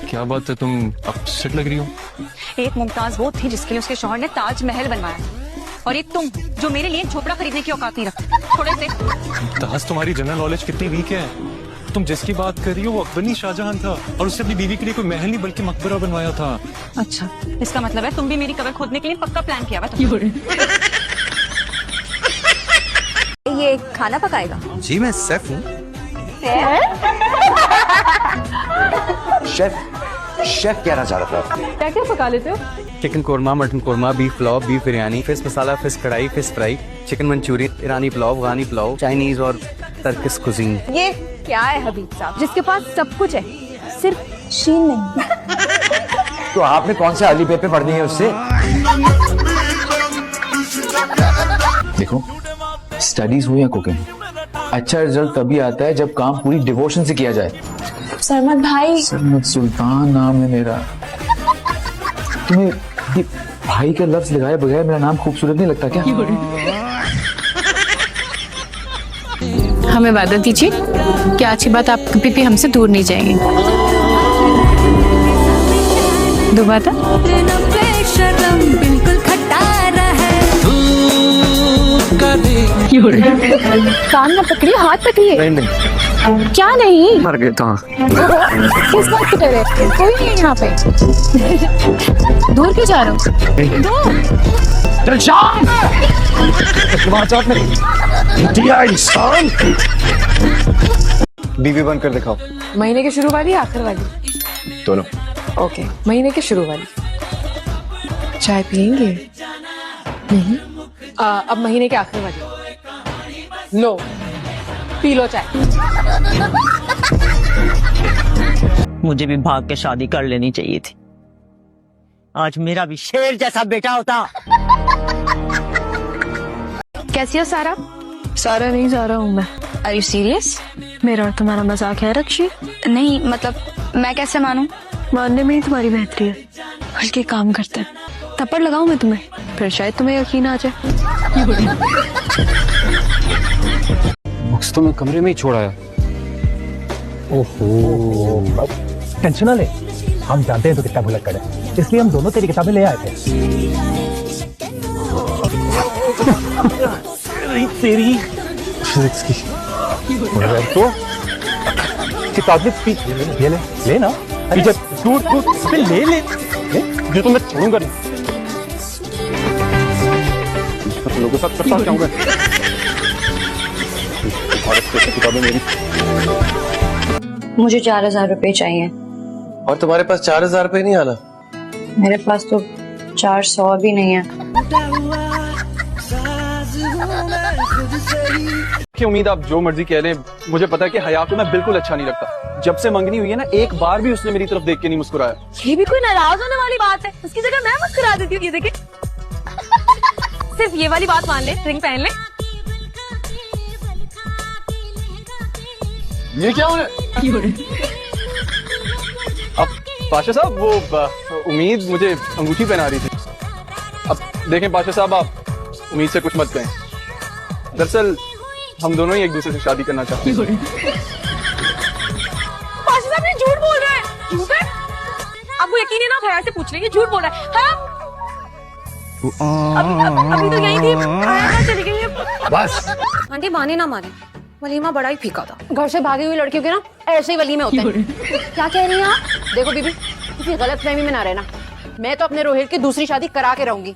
क्या बात है, तुम अपसेट लग रही हो? एक मुमताज वो थी जिसके लिए उसके शौहर ने ताजमहल बनवाया, और एक तुम जो मेरे लिए झोपड़ा खरीदने की औकात नहीं रखते थोड़े से। मुमताज, तुम्हारी जनरल नॉलेज कितनी वीक है। तुम जिसकी बात कर रही हो वो अकबर नहीं शाहजहां था, और उसने अपनी बीवी के लिए कोई महल नहीं बल्कि मकबरा बनवाया था। अच्छा, इसका मतलब है तुम भी मेरी कब्र खोदने के लिए पक्का प्लान किया हुआ है। ये खाना पकाएगा? जी मैं शेफ हूँ। शेफ कहना चाह रहा था। क्या क्या पका लेते हो? Chicken korma, mutton korma, beef pulao, beef biryani, fish masala, fish kadhai, fish fry, chicken Manchurian, ईरानी पुलाव, गानी पुलाव, चाइनीज और टर्किश कुजीन। ये क्या है हबीब साहब, जिसके पास सब कुछ है सिर्फ शीन नहीं। तो आपने कौन से अली पे पढ़नी है उससे? देखो, स्टडीज हो या कुकिंग, अच्छा रिजल्ट तभी आता है जब काम पूरी डिवोशन से किया जाए। सरमत भाई। सरमत सुल्तान नाम है मेरा। तुम्हें ये भाई का लफ्ज लगाए बगैर मेरा नाम खूबसूरत नहीं लगता क्या? हमें वादा दीजिए कि अच्छी बात आप कभी भी हमसे दूर नहीं जाएंगे। दो वादा। कान ना पकड़िए, हाथ पकड़िए। नहीं क्या नहीं? मर गए तो। किस बात की डर है? कोई नहीं है यहाँ पे। दूर क्यों जा रहे हो? बीवी बन कर दिखाओ। महीने के शुरू वाली आखिर वाली? दोनों। ओके, महीने के शुरू वाली। चाय पियेंगे? नहीं। अब महीने के आखिर वाली। लो, पी लो चाय। मुझे भी भाग के शादी कर लेनी चाहिए थी। आज मेरा भी शेर जैसा बेटा होता। कैसी हो सारा? सारा नहीं, सारा हूँ मैं। Are you serious? मेरा और तुम्हारा मजाक है रक्षी? नहीं, मतलब मैं कैसे मानूं? मानने में ही तुम्हारी बेहतरी है। हल्के काम करते हैं। थप्पड़ लगाऊं मैं तुम्हें, फिर शायद तुम्हें यकीन आ जाए। बुक्स तो मैं कमरे में ही छोड़ आया। ओहो, टेंशन ना ले, हम जानते हैं तो कितना भुलक्कड़ है, इसलिए हम दोनों तेरी किताबें ले आए थे। तेरी फिजिक्स की तो किताबें ये ले ना, पीछे टूट ले ले, जो तो मैं छोड़ूंगा नहीं। लोगों के साथ करता क्या हूँ मैं? किताबें मेरी। मुझे 4000 रुपए चाहिए। और तुम्हारे पास 4000 रुपए नहीं आना? मेरे पास तो 400 भी नहीं है। की उम्मीद आप जो मर्जी कह लें, मुझे पता है कि हया को मैं बिल्कुल अच्छा नहीं लगता। जब से मंगनी हुई है ना, एक बार भी उसने मेरी तरफ देख के नहीं मुस्कुराया। ये भी कोई नाराज होने वाली बात है? उसकी जगह मैं मुस्कुरा देती हूँ। ये देखिए, सिर्फ ये वाली बात मान ले, रिंग पहन ले। ये क्या हो रहा है? अब पाशा साहब, वो उम्मीद मुझे अंगूठी पहना रही थी। अब देखें पाशा साहब, आप उम्मीद से कुछ मत कहें। दरअसल हम दोनों ही एक दूसरे से शादी करना चाहते हैं। पाशा साहब ये झूठ बोल रहे हैं। झूठ है? आपको यकीन है ना? खैर से पूछ लेंगे, झूठ बोल रहा है। हाँ? अभी तो यही थी, चली गई है। बस आंटी, माने ना माने, वलीमा बड़ा ही फीका था। घर से भागी हुई लड़कियों के ना ऐसे ही वलीमे होते हैं। क्या कह रही हैं आप? देखो बीबी, किसी गलतफहमी में ना रहना। मैं तो अपने रोहित की दूसरी शादी करा के रहूंगी।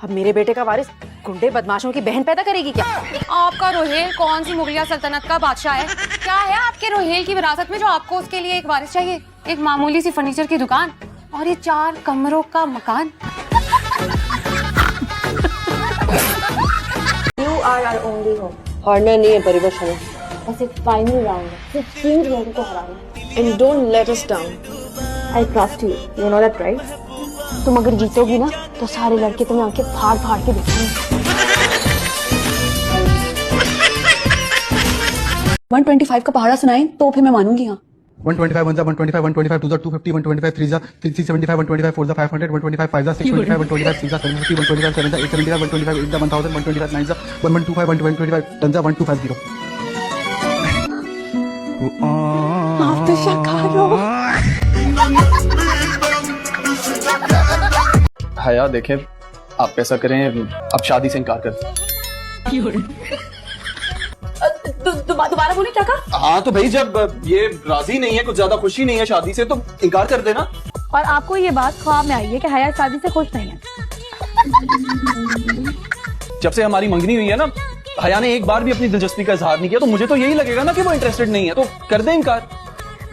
अब मेरे बेटे का वारिस गुंडे बदमाशों की बहन पैदा करेगी क्या? आपका रोहेल कौन सी मुगलिया सल्तनत का बादशाह है? क्या है आपके रोहेल की विरासत में जो आपको उसके लिए एक वारिस चाहिए? एक मामूली सी फर्नीचर की दुकान और ये 4 कमरों का मकान। You are our only hope. हारना नहीं है परिवर्तन है, बस एक फाइनल राउंड है, सिर्फ 3 लोगों को हराना है। And don't let us down. I trust you. You know that, right? तुम अगर जीतोगी ना तो सारे लड़के तुम्हें आंखें फाड़ फाड़ के देखेंगे। 125 का पहाड़ा सुनाएं तो फिर मैं मानूंगी। हाँ, 125 1 125 125 2 250 125 3 375 125 4 500 125 5 625 125 6 750 125 7 875 125 8 1000 125 9 1125 125 10 1250। आप तो शाकारो। हया देखें, आप ऐसा करें, अब शादी से इनकार कर दें। दोबारा बोले क्या कहा? हाँ तो भाई जब ये राजी नहीं है, कुछ ज्यादा खुशी नहीं है शादी से, तो इनकार कर देना। और आपको ये बात ख्वाब में आई है कि हया शादी से खुश नहीं है? जब से हमारी मंगनी हुई है ना, हया ने एक बार भी अपनी दिलचस्पी का इजहार नहीं किया, तो मुझे तो यही लगेगा ना कि वो इंटरेस्टेड नहीं है, तो कर दे इनकार।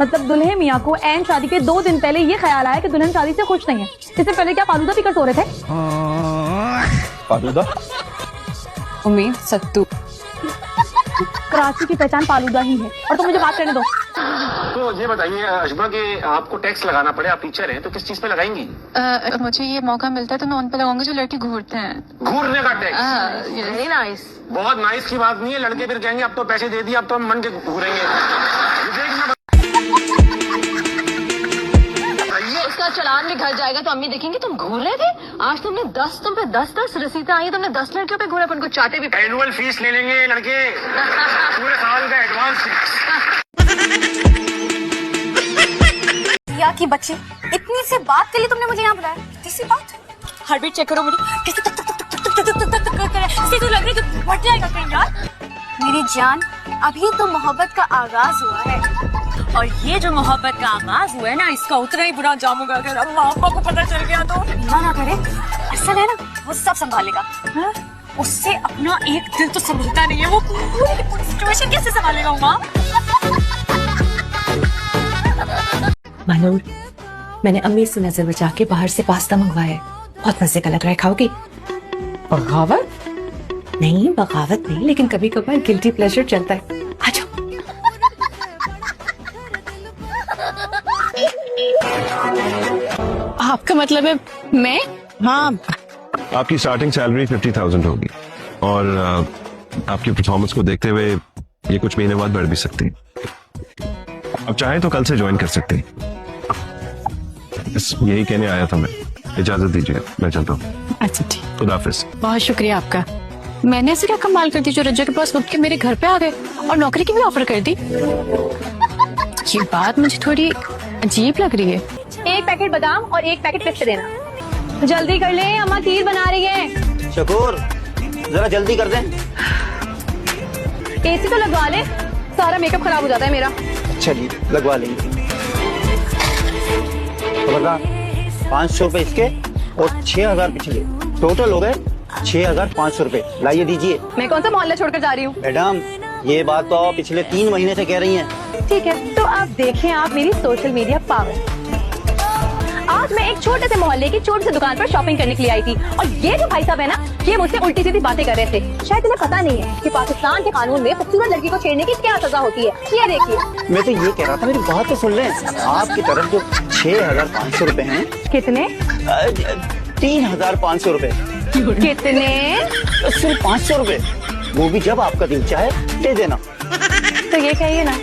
मतलब दुल्हे मियाँ को एन शादी के 2 दिन पहले ये ख्याल आया कि दुल्हन शादी से खुश नहीं है। इससे पहले क्या फालूदा फिकर सो रहे थे? फालूदा? उम्मीद सत्तू। कराची की पहचान फालूदा ही है। और तुम मुझे बात करने दो। तो ये बताइए अशबा के आपको टैक्स लगाना पड़े, आप टीचर हैं, तो किस चीज पे लगाएंगी? मुझे ये मौका मिलता है तो मैं उन पे लगाऊंगी जो लड़के घूरते हैं। घूरने का टैक्स? Very nice. बहुत नाइस की बात नहीं है, लड़के फिर कहेंगे अब तो पैसे दे दिए, अब तो हम मन के घूरेंगे। उसका चालान भी घर जाएगा तो अम्मी देखेंगे तुम घूर रहे थे। आज तुम पे 10 रसीदें आई, तुमने 10 लड़कियों पे घूरा, पर उनको चाटे भी। एनुअल फीस ले लेंगे लड़के, पूरे साल का एडवांस। या की बच्चे, इतनी सी बात के लिए तुमने मुझे यहाँ बुलाया? किसी बात? हार्ट बीट चेक करो मेरी, कैसे टक टक टक टक टक टक टक कर रहा है। इससे तो लग रहा है कि फट जाएगा कहीं यार। मेरी जान, अभी तो मोहब्बत का आगाज हुआ है, और ये जो मोहब्बत का आगाज हुआ है ना, इसका उतना ही बुरा जाम होगा अगर अम्मा अब्बा को पता चल गया तो। ना करे, असल है ना वो सब संभालेगा। हाँ? उससे अपना एक दिल तो संभलता नहीं है, वो पूरी सिचुएशन कैसे संभालेगा माँ? मानूर, मैंने अम्मी से नजर बचा के बाहर से पास्ता मंगवाया है, बहुत मजे का लग रहा है, खाओगी? बगावत? नहीं बगावत नहीं, लेकिन कभी कभार गिल्टी प्लेजर चलता है। आ जाओ। आपका मतलब है मैं? हाँ, आपकी स्टार्टिंग सैलरी 50,000 होगी और आपकी परफॉर्मेंस को देखते हुए ये कुछ महीने बाद बढ़ भी सकती है। अब चाहें तो कल से ज्वाइन कर सकते हैं। बस यही कहने आया था मैं, इजाजत दीजिए, मैं चलता हूँ। अच्छा ठीक, खुदा हाफिज। बहुत शुक्रिया आपका। मैंने ऐसे क्या कमाल कर दी जो रज्जा के पास उठ के मेरे घर पे आ गए और नौकरी की भी ऑफर कर दी? ये बात मुझे थोड़ी अजीब लग रही है। 1 पैकेट बादाम और 1 पैकेट पिस्ता देना। जल्दी कर ले, अम्मा खीर बना रही है। शकूर, जरा जल्दी कर दें। एसी तो लगवा ले, सारा मेकअप खराब हो जाता है मेरा। चलिए लगवा लेंगे। खबरदार, 500 रुपए इसके और 6,000 पिछले, टोटल हो गए 6,500 रुपए। लाइए दीजिए। मैं कौन सा मोहल्ला छोड़कर जा रही हूँ? मैडम, ये बात तो आप पिछले 3 महीने से कह रही हैं। ठीक है, तो आप देखें आप मेरी सोशल मीडिया पावर। आज मैं एक छोटे से मोहल्ले की छोटी सी दुकान पर शॉपिंग करने के लिए आई थी, और ये जो भाई साहब है ना, ये मुझसे उल्टी सीधी बातें कर रहे थे। शायद तुम्हें पता नहीं है कि पाकिस्तान के कानून में खूबसूरत लड़की को छेड़ने की क्या सजा होती है। ये देखिए। मैं तो ये कह रहा था, मेरी बात तो सुन लें। आपकी तरफ जो 6,500 रुपए हैं। कितने? 3,500 रुपए। कितने? सिर्फ 500 रुपए, वो भी जब आपका दिल चाहे दे देना। तो ये कहिए ना